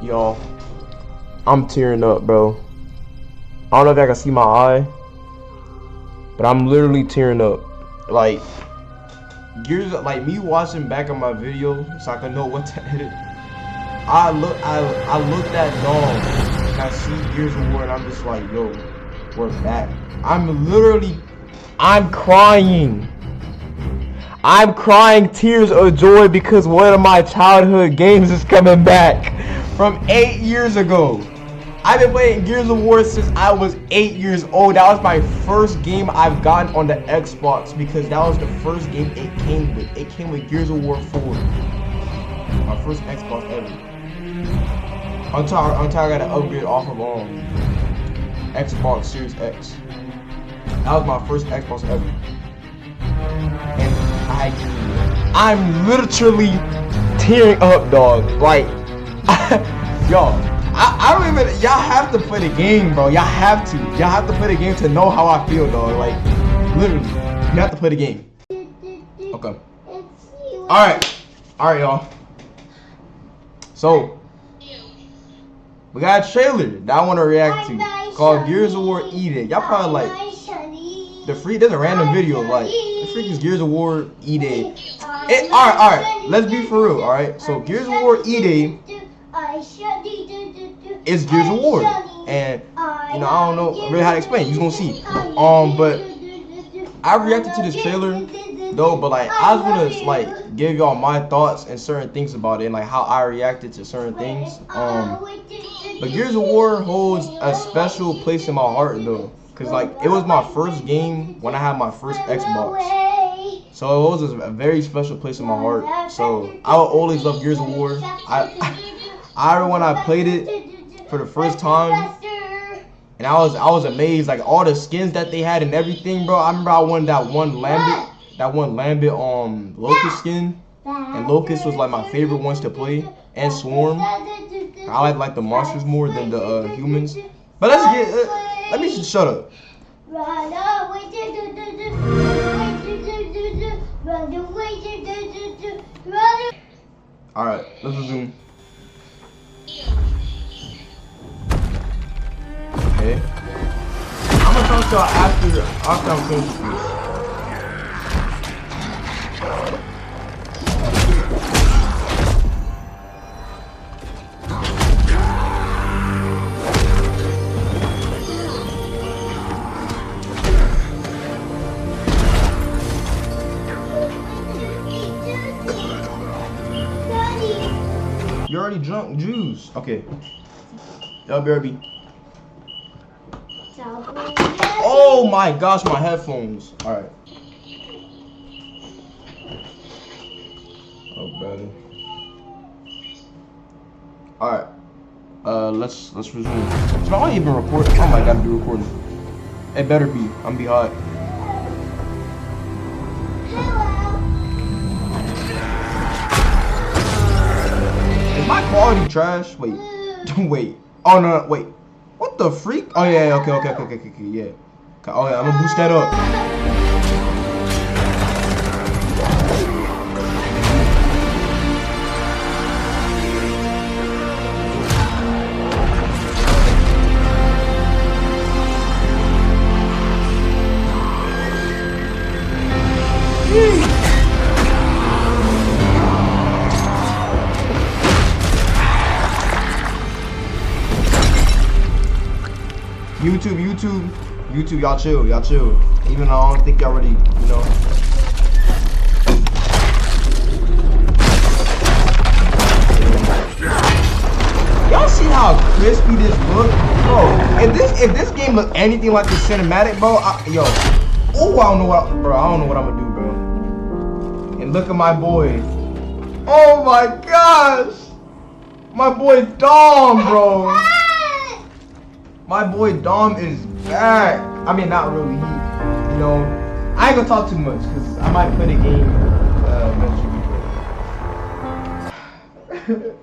Y'all, I'm tearing up, bro. I don't know if y'all can see my eye, but I'm literally tearing up. Like, Gears, like me watching back on my video so I can know what to edit. I looked at Dawn and I see Gears of War and I'm just like, yo, we're back. I'm crying. I'm crying tears of joy because one of my childhood games is coming back from 8 years ago. I've been playing Gears of War since I was 8 years old. That was my first game I've gotten on the Xbox because that was the first game it came with. It came with Gears of War 4. My first Xbox ever. Until I got an upgrade off of Xbox Series X. That was my first Xbox ever. And I'm literally tearing up, dog. Like, y'all, I don't even, y'all have to play the game, bro. Y'all have to play the game to know how I feel, dog. Like, literally, you have to play the game. Okay. Alright, y'all. So, we got a trailer that I want to react to called Gears of War E-Day. Y'all probably like, there's a random video, like, the freak is Gears of War E-Day. Alright, let's be for real, alright? So, Gears of War E-Day is Gears of War. And, you know, I don't know really how to explain. You're gonna see. But I reacted to this trailer, though, but, like, I just want to, like, give y'all my thoughts and certain things about it and, like, how I reacted to certain things. But Gears of War holds a special place in my heart, though. Because, like, it was my first game when I had my first Xbox. So it was a very special place in my heart. So I will always love Gears of War. I remember when I played it for the first time, and I was amazed, like all the skins that they had and everything, bro. I remember I wanted that one Lambit Locust skin, and Locust was like my favorite ones to play, and Swarm. I like the monsters more than the humans. But let me just shut up. Alright, let's resume. Okay. I'm gonna talk to y'all after I'm finished with this. You already drunk juice. Okay. Y'all BRB. Oh my gosh, my headphones. Alright. Oh brother. Alright. Let's resume. So I ain't even recording. Oh my god, be recording. It better be. I'm be hot. My quality trash. Wait. Wait. Oh no, wait. What the freak? Oh yeah, okay, yeah. Oh yeah, I'm gonna boost that up. YouTube, y'all chill. Even though I don't think y'all ready, you know. Y'all see how crispy this look? Bro, if this game look anything like the cinematic, bro, I don't know what I'm gonna do, bro. And look at my boy. Oh my gosh! My boy Dom, bro. My boy Dom is back. I mean, not really. You know, I ain't gonna talk too much because I might play the game eventually.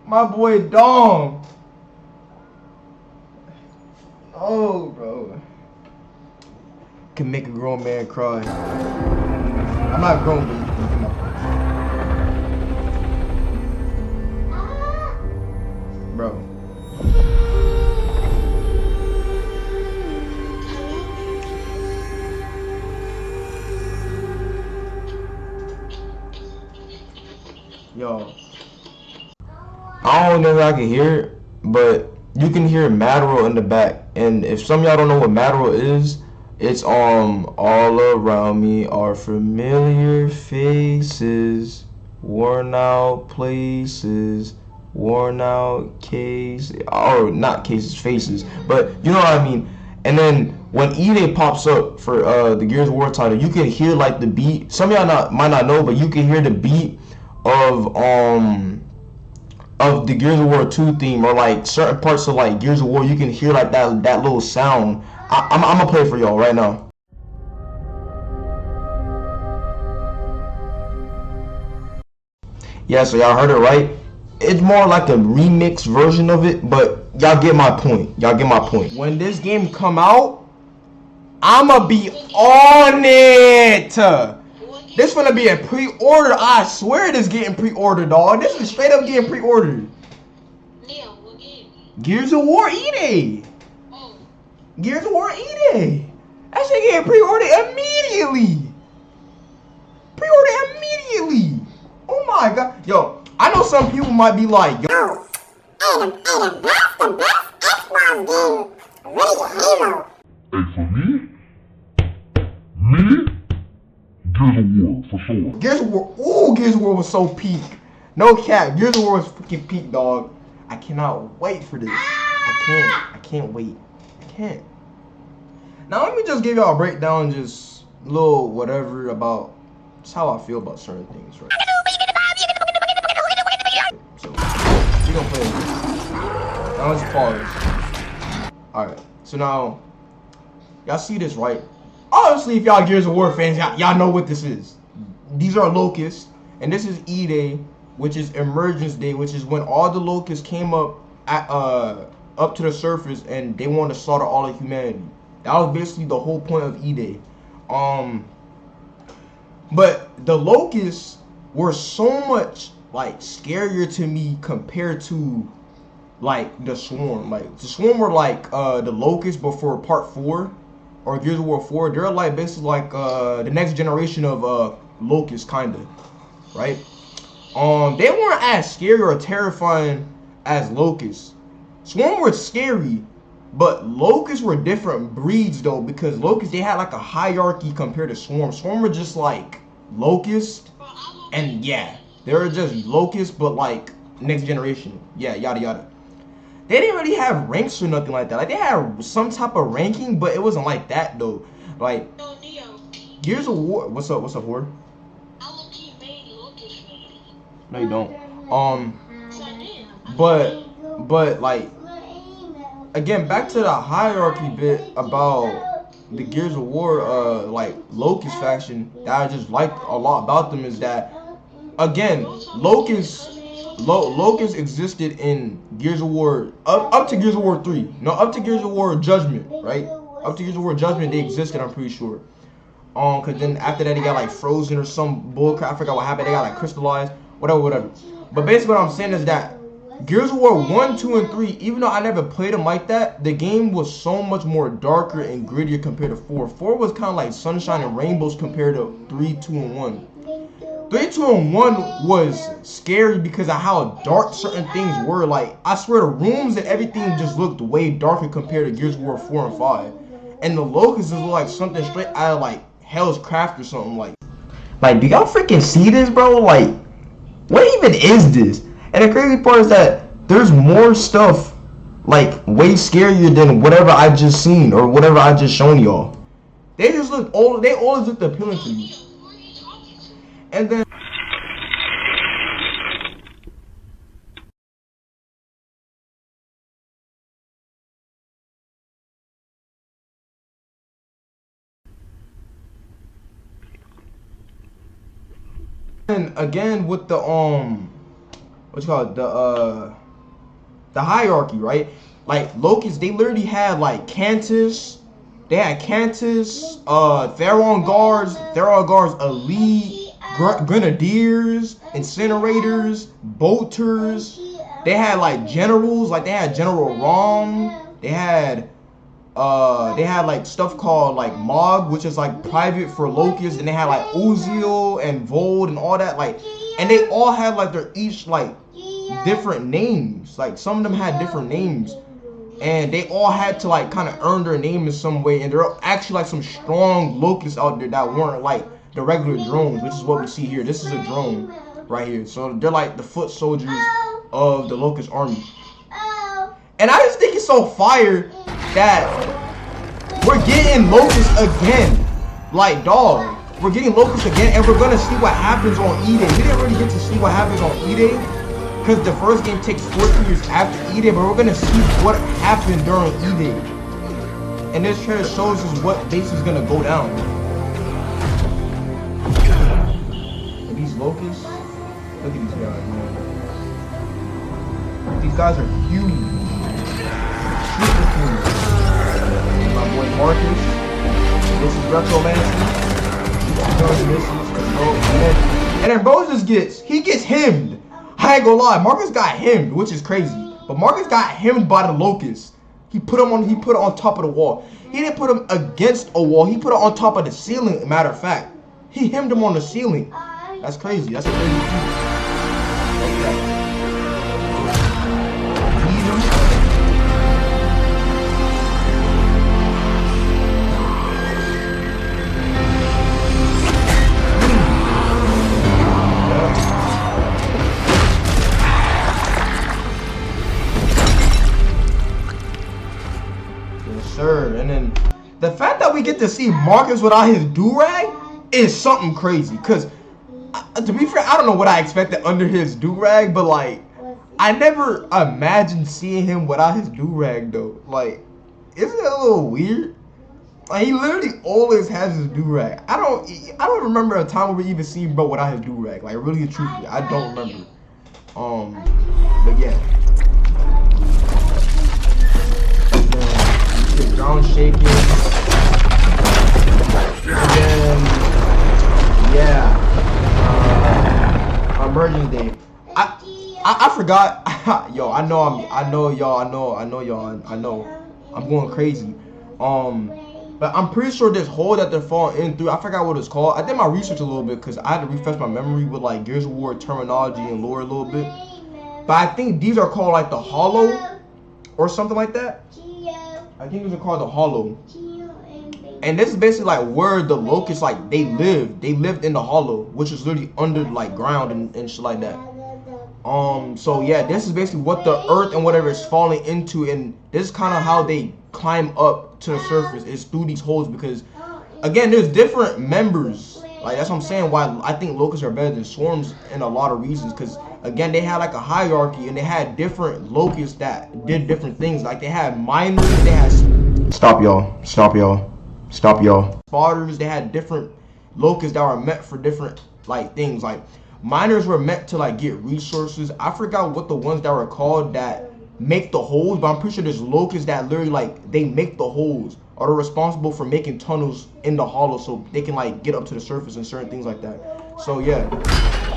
My boy Dom. Oh, bro. Can make a grown man cry. I'm not grown, but you can get my point. Yo, I don't know if I can hear it, but you can hear Madro in the back. And if some of y'all don't know what Madro is, it's all around me are familiar faces, worn out places, worn out cases, or not cases, faces, but you know what I mean. And then when Eaaaattttinggg pops up for the Gears of War title, you can hear like the beat. Some of y'all might not know, but you can hear the beat of the Gears of War 2 theme, or like certain parts of like Gears of War. You can hear like that little sound. I'm gonna play it for y'all right now. Yeah, so y'all heard it right. It's more like a remix version of it, but y'all get my point. Y'all get my point. When this game come out, I'ma be on it. This gonna be a pre-order. I swear this getting pre-ordered, dog. This is straight up getting pre-ordered. Gears of War Eaaaattttinggg. Gears of War Eaaaattttinggg. That shit getting pre-ordered immediately. Pre-order immediately. Oh my god. Yo, I know some people might be like, yo. That's the best Xbox game. Ready to Halo. Hey, for me, Gears of War, for sure. Gears of War, ooh, Gears of War was so peak. No cap, Gears of War was freaking peak, dog. I cannot wait for this. I can't wait. I can't. Now let me just give y'all a breakdown, just a little whatever about just how I feel about certain things, right? So, we gonna play this. Now let's pause. Alright, so now, y'all see this, right? Obviously, if y'all Gears of War fans, y'all know what this is. These are locusts, and this is E-Day, which is Emergence Day, which is when all the locusts came up up to the surface and they wanted to slaughter all of humanity. That was basically the whole point of E-Day. But the locusts were so much like scarier to me compared to like the Swarm. Like the Swarm were like the locusts before Part 4 or Gears of War 4. They're like basically like the next generation of locusts, kinda, right? They weren't as scary or terrifying as locusts. Swarm were scary, but locusts were different breeds though, because locusts, they had like a hierarchy compared to Swarm. Swarm were just like locusts, and yeah, they were just locusts, but like next generation, yeah, yada yada. They didn't really have ranks or nothing like that. Like they had some type of ranking, but it wasn't like that though. Like Gears of War, what's up, Horde? No, you don't. But like, again, back to the hierarchy bit about the Gears of War, like Locust faction, that I just liked a lot about them is that, again, Locust existed in Gears of War up to Gears of War 3. No, up to Gears of War Judgment, right? Up to Gears of War Judgment, they existed, I'm pretty sure. Cause then after that they got like frozen or some bullcrap. I forgot what happened. They got like crystallized, whatever. But basically what I'm saying is that Gears of War 1, 2, and 3, even though I never played them like that, the game was so much more darker and grittier compared to 4. 4 was kind of like sunshine and rainbows compared to 3, 2, and 1. 3, 2, and 1 was scary because of how dark certain things were. Like, I swear the rooms and everything just looked way darker compared to Gears of War 4 and 5. And the locusts looked like something straight out of like Hell's Craft or something. Like, do y'all freaking see this, bro? Like, what even is this? And the crazy part is that there's more stuff, like, way scarier than whatever I just seen or whatever I just shown y'all. They just look old. They always looked appealing to me. And then again with the what's it called, the hierarchy, right? Like locusts, they literally had like Cantus, they had Cantus, Theron guards, elite, grenadiers, incinerators, bolters. They had like generals, like they had General Rom, they had they had like stuff called like Mog, which is like private for locusts, and they had like Uziel and Vold and all that, like, and they all had like their each like different names. Like some of them had different names, and they all had to like kind of earn their name in some way. And there are actually like some strong locusts out there that weren't like the regular drones, which is what we see here. This is a drone right here. So they're like the foot soldiers of the locust army. And I just think it's so fire that we're getting locusts again. Like, dog, we're getting locusts again, and we're gonna see what happens on E-Day. We didn't really get to see what happens on E-Day because the first game takes 14 years after E-Day, but we're gonna see what happened during E-Day. And this trailer shows us what base is gonna go down. And these locusts, look at these guys, man. These guys are huge. Super huge. My boy Marcus. This is Retromancy. And then bro just gets hemmed. I ain't gonna lie, Marcus got hemmed, which is crazy. But Marcus got hemmed by the locust. He put it on top of the wall. He didn't put him against a wall. He put it on top of the ceiling. Matter of fact, he hemmed him on the ceiling. That's crazy. That's a crazy feat. Okay. Sir, and then the fact that we get to see Marcus without his do-rag is something crazy. Cause to be fair, I don't know what I expected under his do-rag, but like I never imagined seeing him without his do-rag though. Like, isn't it a little weird? Like he literally always has his do-rag. I don't remember a time where we even seen bro without his do-rag. Like really and truthfully, I don't remember. But yeah. Ground shaking, and then yeah, emergence day. I forgot. Yo, I know I'm going crazy. But I'm pretty sure this hole that they're falling in through, I forgot what it's called. I did my research a little bit because I had to refresh my memory with like Gears of War terminology and lore a little bit. But I think these are called like the Hollow or something like that. I think these are called the Hollow. And this is basically like where the locusts, like they lived. They lived in the Hollow, which is literally under like ground and shit like that. So yeah, this is basically what the earth and whatever is falling into, and this is kind of how they climb up to the surface, is through these holes, because again, there's different members. Like that's what I'm saying, why I think locusts are better than swarms in a lot of reasons, because again, they had like a hierarchy and they had different locusts that did different things. Like they had miners, they had spotters, they had different locusts that were meant for different like things. Like miners were meant to like get resources. I forgot what the ones that were called that make the holes, but I'm pretty sure there's locusts that literally like they make the holes, or they're responsible for making tunnels in the hollow so they can like get up to the surface and certain things like that. So yeah,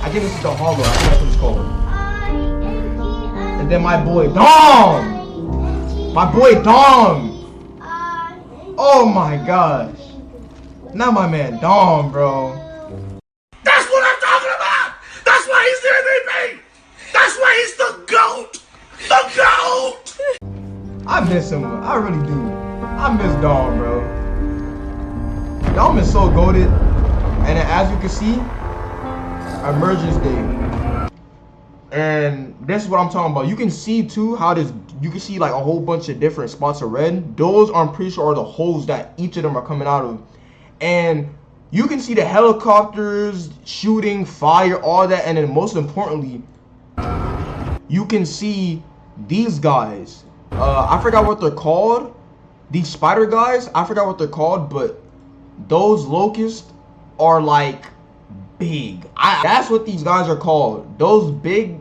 I think this is the hollow. I think that's what it's called. And then my boy Dom! Oh my gosh. Not my man Dom, bro. That's what I'm talking about! That's why he's the MVP! That's why he's the GOAT! The GOAT! I miss him. I really do. I miss Dom, bro. Dom is so goated. And then as you can see, emergence day. And this is what I'm talking about. You can see too how this, you can see like a whole bunch of different spots of red. Those I'm pretty sure are the holes that each of them are coming out of. And you can see the helicopters, shooting, fire, all that. And then most importantly, you can see these guys. I forgot what they're called. These spider guys, I forgot what they're called, but those locusts are like big. That's what these guys are called. Those big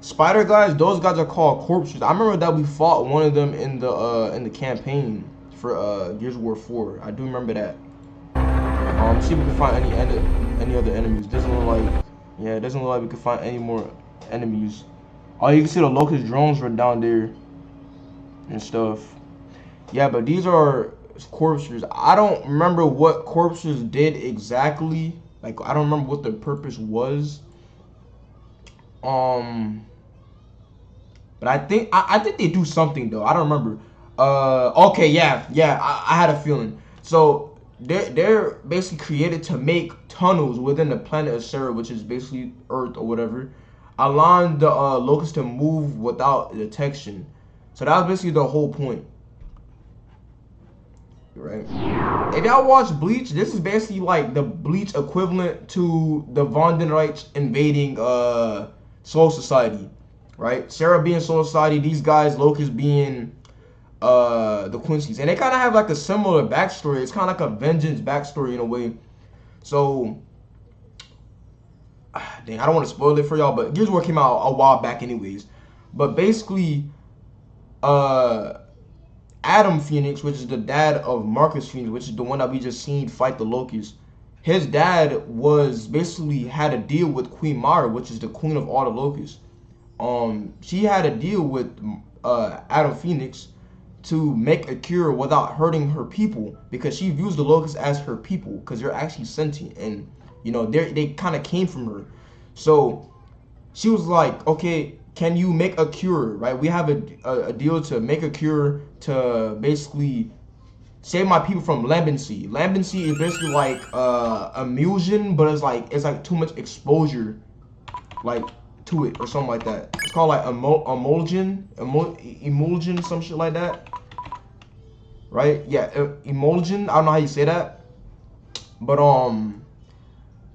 spider guys, those guys are called corpses. I remember that we fought one of them in the campaign for Gears of War 4. I do remember that. See if we can find any other enemies. Doesn't look like, yeah, it doesn't look like we can find any more enemies. Oh, you can see the locust drones right down there. and stuff. Yeah, but these are corpses. I don't remember what corpses did exactly. Like, I don't remember what the purpose was. But I think they do something though. I don't remember. Okay, yeah. I had a feeling. So they're basically created to make tunnels within the planet of Sarah, which is basically Earth or whatever, allowing the locusts to move without detection. So that was basically the whole point. Right? If y'all watch Bleach, this is basically like the Bleach equivalent to the Vandalites invading Soul Society, right? Sarah being Soul Society, these guys, Locust being the Quincy's, and they kind of have like a similar backstory. It's kind of like a vengeance backstory in a way. So, dang, I don't want to spoil it for y'all, but Gears of War came out a while back, anyways. But basically, Adam Phoenix, which is the dad of Marcus Phoenix, which is the one that we just seen fight the Locusts, his dad was basically had a deal with Queen Mara, which is the queen of all the Locusts. She had a deal with Adam Phoenix to make a cure without hurting her people, because she views the Locusts as her people, because they're actually sentient, and you know they kind of came from her. So she was like, okay, can you make a cure, right? We have a deal to make a cure to basically save my people from lambency. Lambency is basically like emulsion, but it's like too much exposure, like to it or something like that. It's called like emulsion, some shit like that, right? Yeah, emulsion. I don't know how you say that, but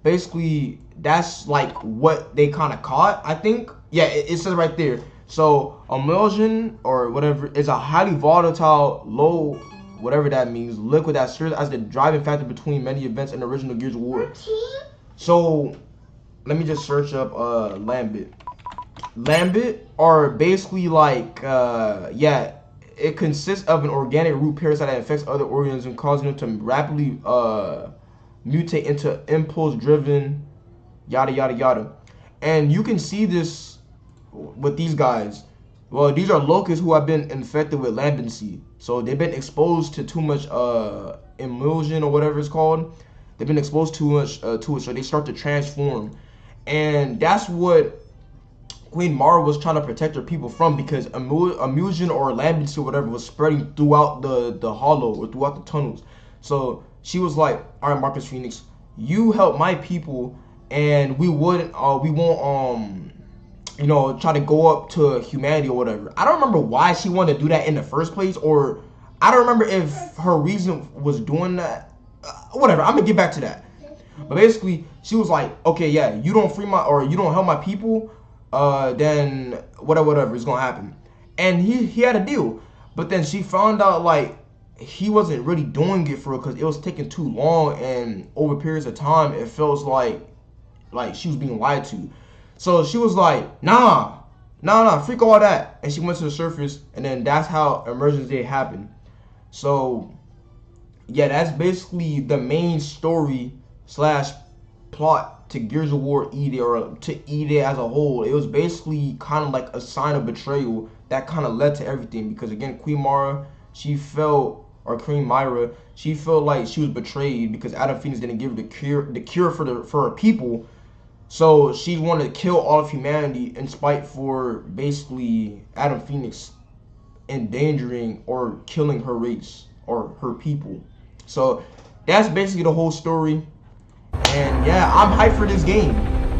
basically that's like what they kind of caught, I think. Yeah, it says right there. So emulsion or whatever is a highly volatile, low, whatever that means, liquid that serves as the driving factor between many events in the original Gears of War. So let me just search up Lambit. Lambit are basically like yeah, it consists of an organic root parasite that infects other organisms, causing them to rapidly mutate into impulse-driven yada yada yada. And you can see this with these guys. Well, these are locusts who have been infected with lambency. So they've been exposed to too much emulsion or whatever it's called. They've been exposed too much to it, so they start to transform. And that's what Queen Mara was trying to protect her people from, because emulsion or lambency or whatever was spreading throughout the hollow or throughout the tunnels. So she was like, all right, Marcus Phoenix, you help my people, and we won't you know, try to go up to humanity or whatever. I don't remember why she wanted to do that in the first place, or I don't remember if her reason was doing that. Whatever, I'm gonna get back to that. But basically, she was like, okay, yeah, you don't free you don't help my people, then whatever is gonna happen. And he had a deal, but then she found out like he wasn't really doing it for her because it was taking too long, and over periods of time, it feels like she was being lied to. So she was like, nah, freak all that. And she went to the surface, and then that's how Emergence Day happened. So, yeah, that's basically the main story / plot to Gears of War E-Day, or to E-Day as a whole. It was basically kind of like a sign of betrayal that kind of led to everything. Because, again, Queen Mara, she felt like she was betrayed because Adam Phoenix didn't give her the cure for her people. So she wanted to kill all of humanity in spite for basically Adam Phoenix endangering or killing her race or her people. So that's basically the whole story. And yeah, I'm hyped for this game.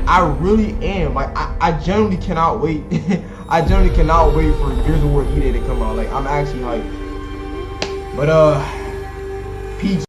I really am. Like I genuinely cannot wait. I genuinely cannot wait for Gears of War E-Day to come out. Like I'm actually hyped. But peace.